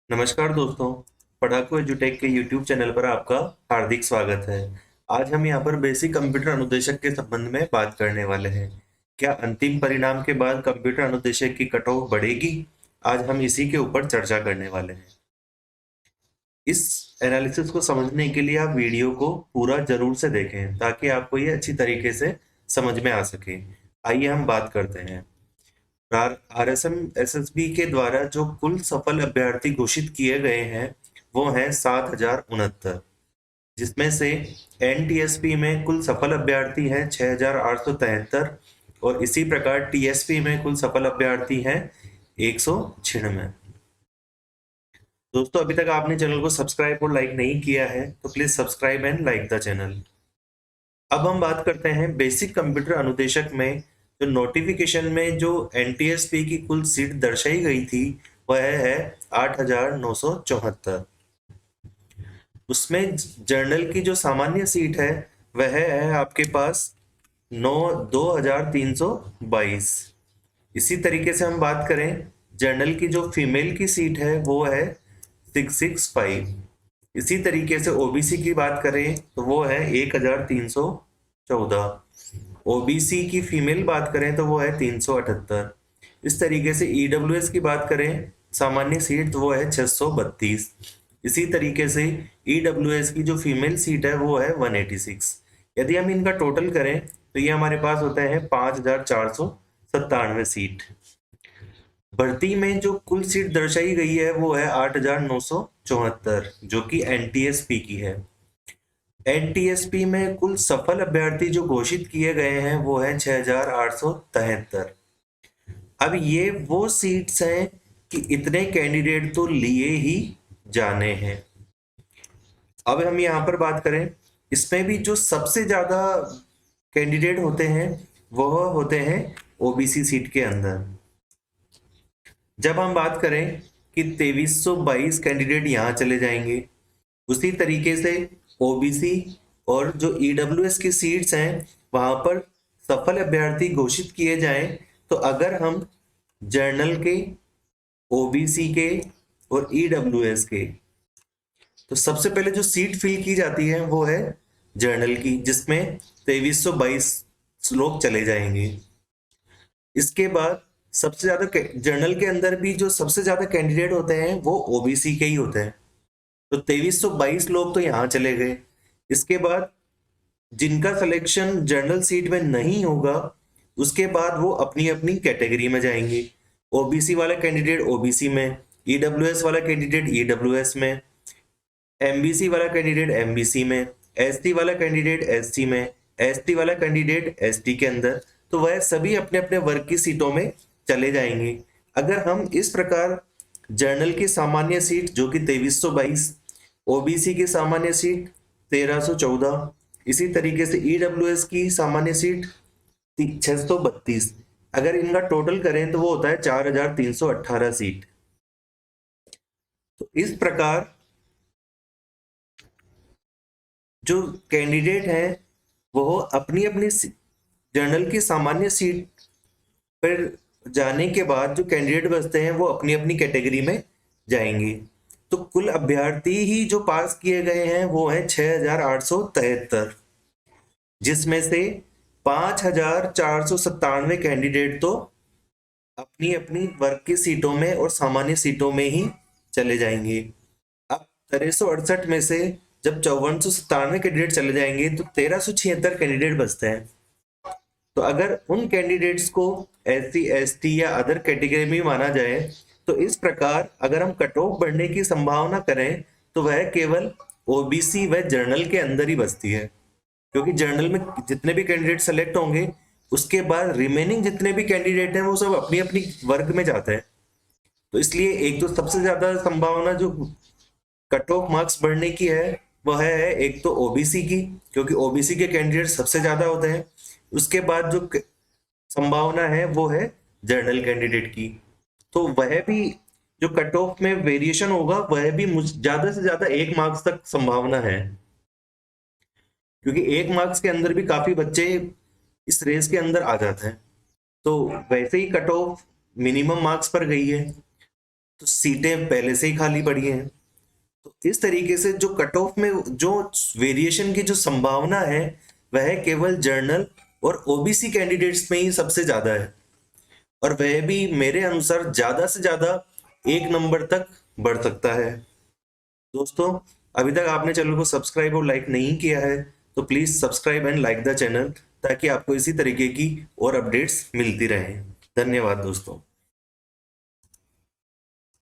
नमस्कार दोस्तों। पढ़ाकू एजुटेक के यूट्यूब चैनल पर आपका हार्दिक स्वागत है। आज हम यहाँ पर बेसिक कंप्यूटर अनुदेशक के संबंध में बात करने वाले हैं। क्या अंतिम परिणाम के बाद कंप्यूटर अनुदेशक की कट ऑफ बढ़ेगी? आज हम इसी के ऊपर चर्चा करने वाले हैं। इस एनालिसिस को समझने के लिए आप वीडियो को पूरा जरूर से देखें ताकि आपको ये अच्छी तरीके से समझ में आ सके। आइए हम बात करते हैं। आरएसएम एसएसबी के द्वारा जो कुल सफल अभ्यर्थी घोषित किए गए हैं वो हैं 7,069, जिसमें से एनटीएसपी में कुल सफल अभ्यर्थी हैं 6,873 और इसी प्रकार टीएसपी में कुल सफल अभ्यर्थी हैं 196। दोस्तों, अभी तक आपने चैनल को सब्सक्राइब और लाइक नहीं किया है तो please subscribe and like the channel. अब हम बात करते हैं बेसिक कंप्यूटर अनुदेशक में जो नोटिफिकेशन में जो एनटीएसपी की कुल सीट दर्शाई गई थी वह है 8,974। उसमें जर्नल की जो सामान्य सीट है वह है आपके पास 2,322। इसी तरीके से हम बात करें जर्नल की जो फीमेल की सीट है वो है 665। इसी तरीके से ओबीसी की बात करें तो वो है 1,314। ओबीसी की फीमेल बात करें तो वो है 378। इस तरीके से ईडब्ल्यूएस की बात करें सामान्य सीट तो वो है 632। इसी तरीके से ईडब्ल्यूएस की जो फीमेल सीट है वो है 186। यदि हम इनका टोटल करें तो ये हमारे पास होते हैं 5,497 सीट। भर्ती में जो कुल सीट दर्शाई गई है वो है 8,974 जो कि एनटीएसपी की है। एनटीएसपी में कुल सफल अभ्यर्थी जो घोषित किए गए हैं वो है 6,873। अब ये वो सीट्स हैं कि इतने कैंडिडेट तो लिए ही जाने हैं। अब हम यहाँ पर बात करें, इसमें भी जो सबसे ज्यादा कैंडिडेट होते हैं वह होते हैं ओबीसी सीट के अंदर। जब हम बात करें कि 2322 कैंडिडेट यहाँ चले जाएंगे, उसी तरीके से ओबीसी और जो ईडब्ल्यूएस की सीट्स हैं वहां पर सफल अभ्यर्थी घोषित किए जाएं तो अगर हम जर्नल के, ओबीसी के और ईडब्ल्यूएस के, तो सबसे पहले जो सीट फिल की जाती है वो है जर्नल की, जिसमें 2322 लोग चले जाएंगे। इसके बाद सबसे ज्यादा जर्नल के अंदर भी जो सबसे ज्यादा कैंडिडेट होते हैं वो ओबीसी के ही होते हैं, तो 2322 लोग तो यहाँ चले गए। इसके बाद जिनका सिलेक्शन जनरल सीट में नहीं होगा उसके बाद वो अपनी अपनी कैटेगरी में जाएंगे। ओबीसी वाला कैंडिडेट ओबीसी में, ईडब्ल्यूएस वाला कैंडिडेट ईडब्ल्यूएस में, एमबीसी वाला कैंडिडेट एमबीसी में, एसटी वाला कैंडिडेट एसटी में, एसटी वाला कैंडिडेट एसटी के अंदर, तो वह सभी अपने अपने वर्ग की सीटों में चले जाएंगे। अगर हम इस प्रकार जर्नल की सामान्य सीट जो कि 2322, ओबीसी की सामान्य सीट 1,314, इसी तरीके से ईडब्ल्यूएस की सामान्य सीट 632, अगर इनका टोटल करें तो वो होता है 4,318 सीट। तो इस प्रकार जो कैंडिडेट हैं वो अपनी अपनी जर्नल की सामान्य सीट पर जाने के बाद जो कैंडिडेट बचते हैं वो अपनी अपनी कैटेगरी में जाएंगे। तो कुल अभ्यर्थी ही जो पास किए गए हैं वो है 6,873, जिसमें से 5,497 कैंडिडेट तो अपनी अपनी वर्ग की सीटों में और सामान्य सीटों में ही चले जाएंगे। अब 1368 में से जब 5,497 कैंडिडेट चले जाएंगे तो 1,376 कैंडिडेट बचते हैं। तो अगर उन कैंडिडेट्स को एससी एसटी या अदर कैटेगरी में माना जाए तो इस प्रकार अगर हम कट ऑफ बढ़ने की संभावना करें तो वह केवल ओबीसी व जर्नल के अंदर ही बचती है, क्योंकि जर्नल में जितने भी कैंडिडेट सेलेक्ट होंगे उसके बाद रिमेनिंग जितने भी कैंडिडेट हैं वो सब अपनी अपनी वर्ग में जाते हैं। तो इसलिए एक तो सबसे ज्यादा संभावना जो कट ऑफ मार्क्स बढ़ने की है वह है एक तो ओबीसी की, क्योंकि ओबीसी के कैंडिडेट सबसे ज्यादा होते हैं। उसके बाद जो संभावना है वो है जर्नल कैंडिडेट की। तो वह भी जो कट ऑफ में वेरिएशन होगा वह भी ज्यादा से ज्यादा 1 मार्क्स तक संभावना है, क्योंकि 1 मार्क्स के अंदर भी काफी बच्चे इस रेस के अंदर आ जाते हैं। तो वैसे ही कट ऑफ मिनिमम मार्क्स पर गई है। तो सीटें पहले से ही खाली पड़ी हैं। तो इस तरीके से जो कट ऑफ में जो वेरिएशन की जो संभावना है वह केवल जर्नल और ओबीसी कैंडिडेट्स में ही सबसे ज्यादा है, और वह भी मेरे अनुसार ज्यादा से ज्यादा 1 नंबर तक बढ़ सकता है। दोस्तों, अभी तक आपने चैनल को सब्सक्राइब और लाइक नहीं किया है तो please subscribe and like the channel, ताकि आपको इसी तरीके की और अपडेट्स मिलती रहें। धन्यवाद दोस्तों।